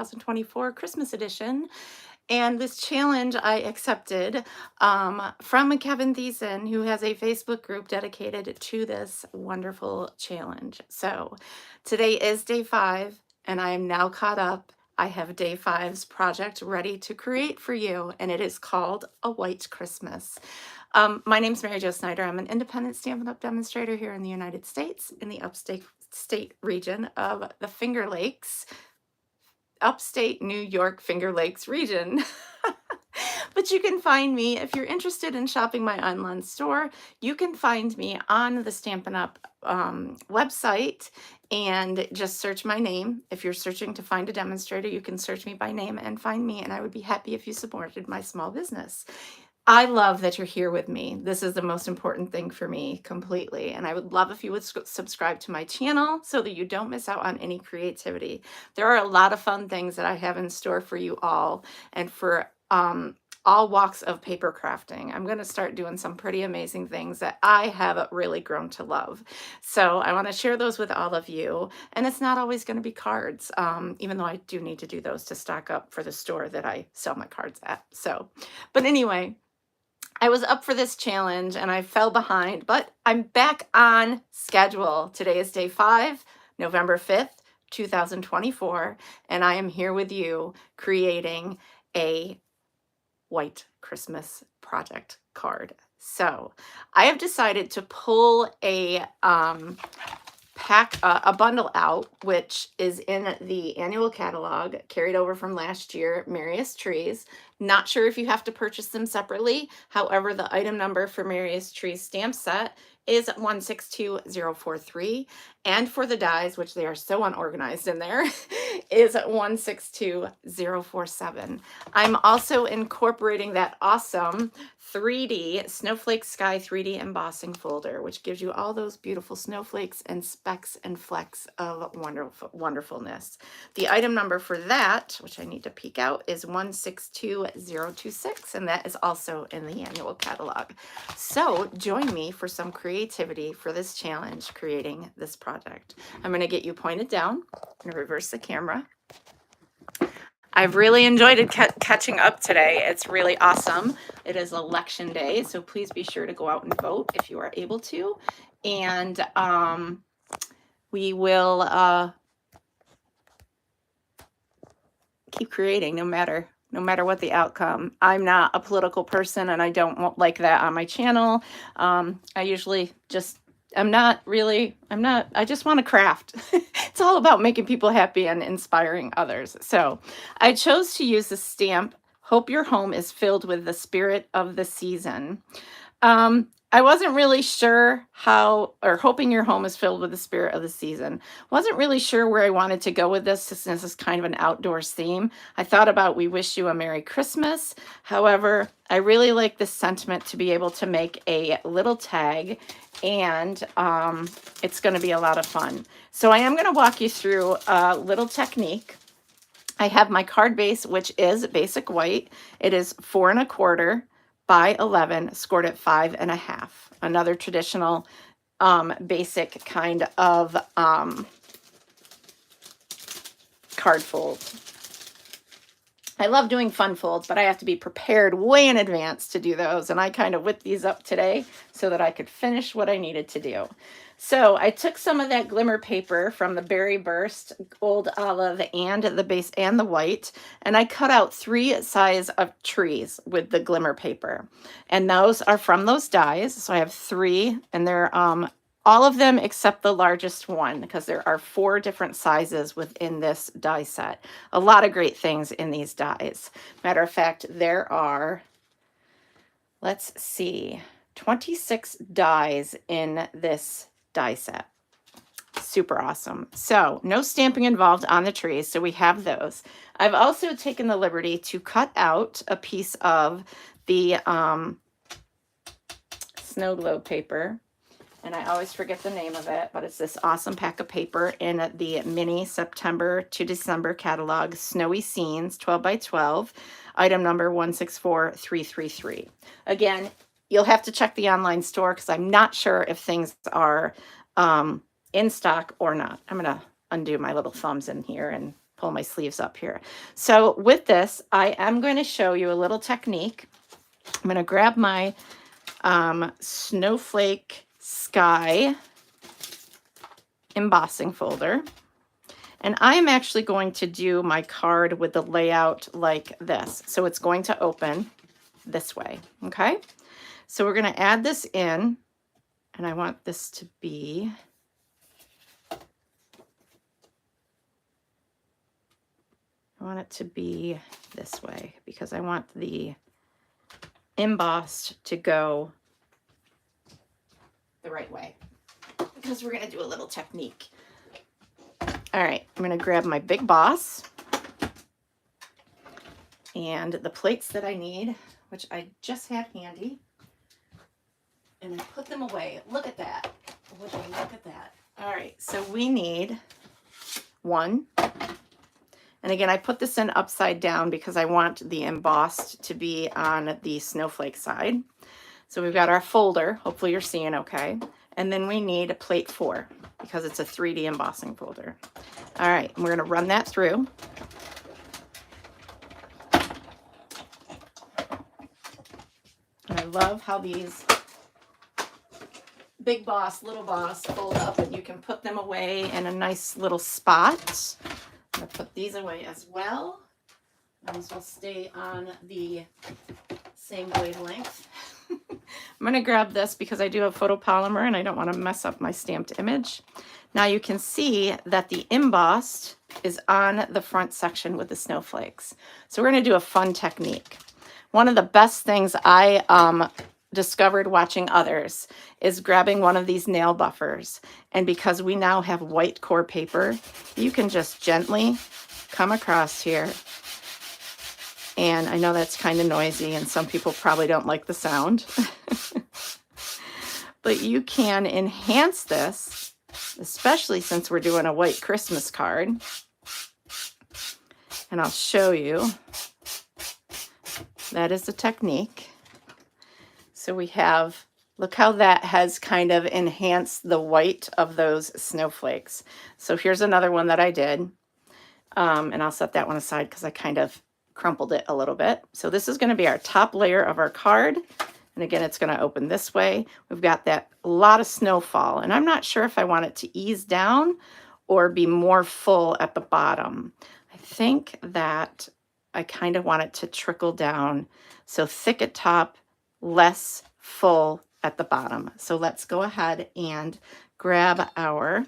2024 Christmas edition. And this challenge I accepted from Kevin Theesen, who has a Facebook group dedicated to this wonderful challenge. So today is day 5, and I am now caught up. I have day 5's project ready to create for you, and it is called A White Christmas. My name's Mary Jo Snyder. I'm an independent Stampin' Up! Demonstrator here in the United States in the upstate region of the Finger Lakes, upstate New York Finger Lakes region. But you can find me if you're interested in shopping my online store. You can find me on the Stampin' Up! Website and just search my name. If you're searching to find a demonstrator, you can search me by name and find me, and I would be happy if you supported my small business. I love that you're here with me. This is the most important thing for me completely. And I would love if you would subscribe to my channel so that you don't miss out on any creativity. There are a lot of fun things that I have in store for you all and for all walks of paper crafting. I'm going to start doing some pretty amazing things that I have really grown to love. So I want to share those with all of you. And it's not always going to be cards, even though I do need to do those to stock up for the store that I sell my cards at. But anyway, I was up for this challenge and I fell behind, but I'm back on schedule. Today is day 5, November 5th, 2024, and I am here with you creating a White Christmas project card. So I have decided to pull a bundle out, which is in the annual catalog carried over from last year, Merriest Trees. Not sure if you have to purchase them separately. However, the item number for Merriest Trees stamp set is 162043. And for the dies, which they are so unorganized in there, is 162047. I'm also incorporating that awesome 3D Snowflake Sky 3D embossing folder, which gives you all those beautiful snowflakes and specks and flecks of wonderfulness. The item number for that, which I need to peek out, is 162026, and that is also in the annual catalog. So join me for some creativity for this challenge, creating this project. I'm going to get you pointed down and reverse the camera. I've really enjoyed it catching up today. It's really awesome. It is election day, so please be sure to go out and vote if you are able to. And we will keep creating no matter what the outcome. I'm not a political person, and I don't like that on my channel. I usually just I just want to craft. It's all about making people happy and inspiring others. So I chose to use the stamp, Hope Your Home is Filled with the Spirit of the Season. I wasn't really sure hoping your home is filled with the spirit of the season. Wasn't really sure where I wanted to go with this, since this is kind of an outdoors theme. I thought about We Wish You a Merry Christmas. However, I really like this sentiment to be able to make a little tag, and it's going to be a lot of fun. So I am going to walk you through a little technique. I have my card base, which is basic white. It is 4 1/4 by 11, scored at 5 1/2. Another traditional basic kind of card fold. I love doing fun folds, but I have to be prepared way in advance to do those. And I kind of whipped these up today so that I could finish what I needed to do. So I took some of that glimmer paper from the Berry Burst Old Olive and the base and the white, and I cut out 3 size of trees with the glimmer paper. And those are from those dies. So I have 3, and they're all of them except the largest one, because there are 4 different sizes within this die set. A lot of great things in these dies. Matter of fact, there are, let's see, 26 dies in this die set. Super awesome. So no stamping involved on the trees, so we have those. I've also taken the liberty to cut out a piece of the snow globe paper, and I always forget the name of it, but it's this awesome pack of paper in the mini September to December catalog, Snowy Scenes, 12 by 12, item number 164333. Again, you'll have to check the online store, because I'm not sure if things are in stock or not. I'm going to undo my little thumbs in here and pull my sleeves up here. So with this, I am going to show you a little technique. I'm going to grab my Snowflake Sky embossing folder. And I'm actually going to do my card with the layout like this. So it's going to open this way, okay? So we're going to add this in, and I want this to be, this way because I want the embossed to go the right way because we're going to do a little technique. All right, I'm going to grab my Big Boss and the plates that I need, which I just had handy, and I put them away. Look at that. Would you look at that? All right, so we need one. And again, I put this in upside down because I want the embossed to be on the snowflake side. So we've got our folder. Hopefully you're seeing okay. And then we need plate 4 because it's a 3D embossing folder. All right, and we're going to run that through. And I love how these Big Boss, Little Boss fold up, and you can put them away in a nice little spot. I'm going to put these away as well. Those will stay on the same wavelength. I'm going to grab this because I do have photopolymer and I don't want to mess up my stamped image. Now you can see that the embossed is on the front section with the snowflakes. So we're going to do a fun technique. One of the best things I discovered watching others is grabbing one of these nail buffers. And because we now have white core paper, you can just gently come across here. And I know that's kind of noisy and some people probably don't like the sound. But you can enhance this, especially since we're doing a white Christmas card. And I'll show you. That is the technique. So we have, look how that has kind of enhanced the white of those snowflakes. So here's another one that I did. And I'll set that one aside because I kind of crumpled it a little bit. So this is going to be our top layer of our card. And again, it's going to open this way. We've got that a lot of snowfall. And I'm not sure if I want it to ease down or be more full at the bottom. I think that I kind of want it to trickle down. So thick at top, less full at the bottom. So let's go ahead and grab our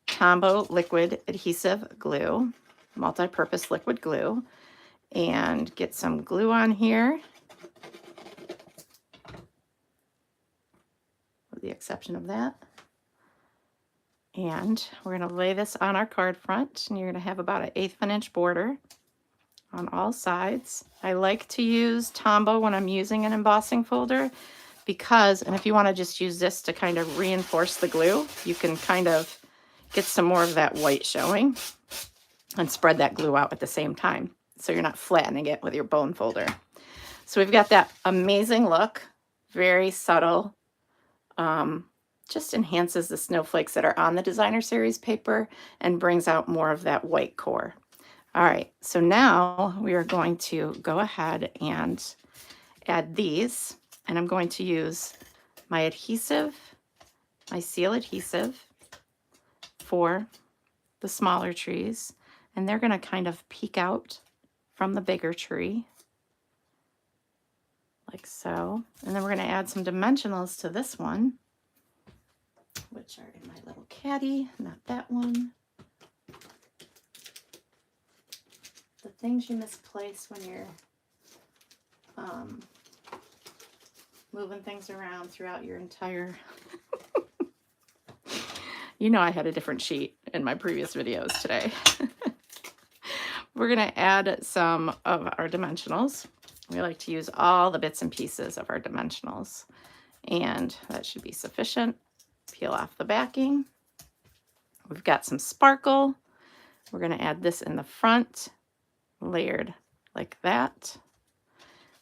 Tombow liquid adhesive glue, multi-purpose liquid glue, and get some glue on here, with the exception of that. And we're going to lay this on our card front, and you're going to have about an 1/8 of an inch border on all sides. I like to use Tombow when I'm using an embossing folder because, and if you want to just use this to kind of reinforce the glue, you can kind of get some more of that white showing and spread that glue out at the same time, so you're not flattening it with your bone folder. So we've got that amazing look, very subtle, just enhances the snowflakes that are on the designer series paper and brings out more of that white core. All right, so now we are going to go ahead and add these, and I'm going to use my adhesive, my seal adhesive for the smaller trees, and they're going to kind of peek out from the bigger tree, like so. And then we're going to add some dimensionals to this one, which are in my little caddy, not that one. The things you misplace when you're moving things around throughout your entire... You know I had a different sheet in my previous videos today. We're going to add some of our dimensionals. We like to use all the bits and pieces of our dimensionals. And that should be sufficient. Peel off the backing. We've got some sparkle. We're going to add this in the front, layered like that.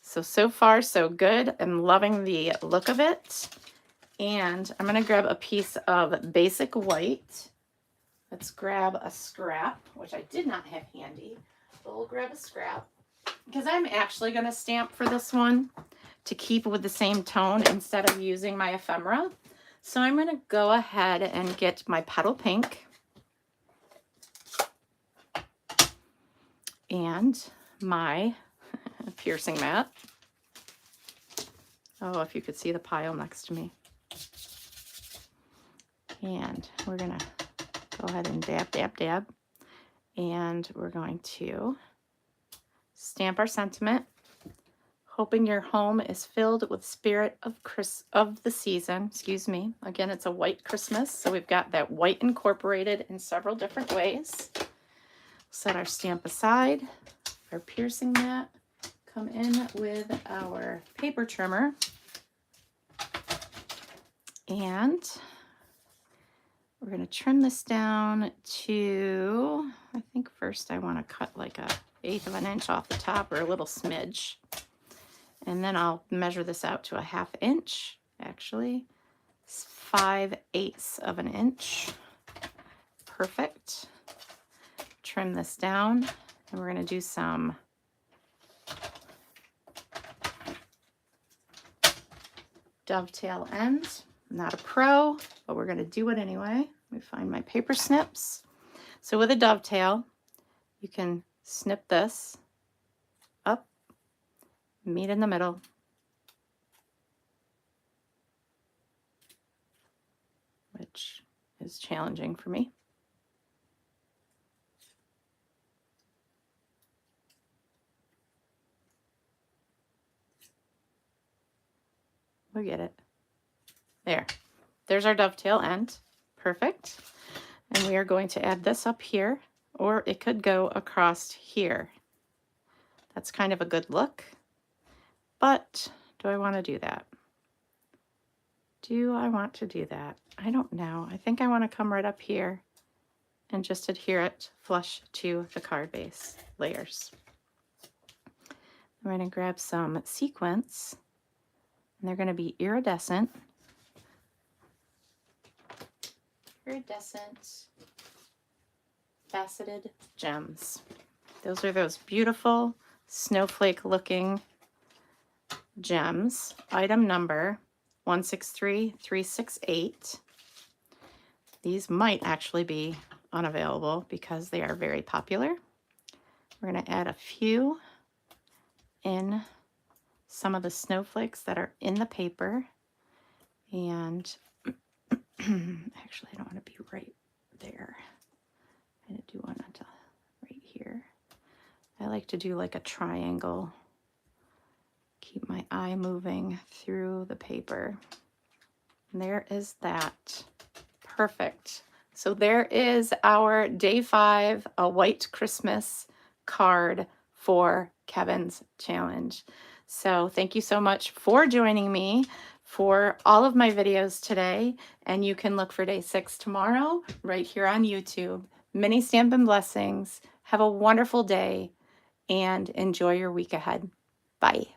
So far so good. I'm loving the look of it. And I'm going to grab a piece of basic white, Let's grab a scrap, which I did not have handy, but we'll grab a scrap because I'm actually going to stamp for this one to keep with the same tone instead of using my ephemera. So I'm going to go ahead and get my petal pink and my piercing mat. Oh, if you could see the pile next to me. And we're going to go ahead and dab, dab, dab. And we're going to stamp our sentiment, hoping your home is filled with spirit of the season. Excuse me. Again, it's a white Christmas, so we've got that white incorporated in several different ways. Set our stamp aside, our piercing mat, come in with our paper trimmer, and we're going to trim this down to, I think first I want to cut like a 1/8 of an inch off the top, or a little smidge. And then I'll measure this out to a 1/2 inch. Actually, it's 5/8 of an inch. Perfect. Trim this down, and we're going to do some dovetail ends. I'm not a pro, but we're going to do it anyway. Let me find my paper snips. So with a dovetail, you can snip this up, meet in the middle, which is challenging for me. We'll get it. There. There's our dovetail end. Perfect. And we are going to add this up here, or it could go across here. That's kind of a good look. But do I want to do that? Do I want to do that? I don't know. I think I want to come right up here and just adhere it flush to the card base layers. I'm going to grab some sequins, and they're going to be iridescent. Iridescent faceted gems. Those are those beautiful snowflake looking gems. Item number 163368. These might actually be unavailable because they are very popular. We're going to add a few in some of the snowflakes that are in the paper. And actually, I don't want to be right there. I'm going to do one right here. I like to do like a triangle. Keep my eye moving through the paper. And there is that. Perfect. So there is our day 5, a white Christmas card for Kevin's challenge. So thank you so much for joining me for all of my videos today. And you can look for day 6 tomorrow right here on YouTube. Many Stampin' Blessings. Have a wonderful day and enjoy your week ahead. Bye.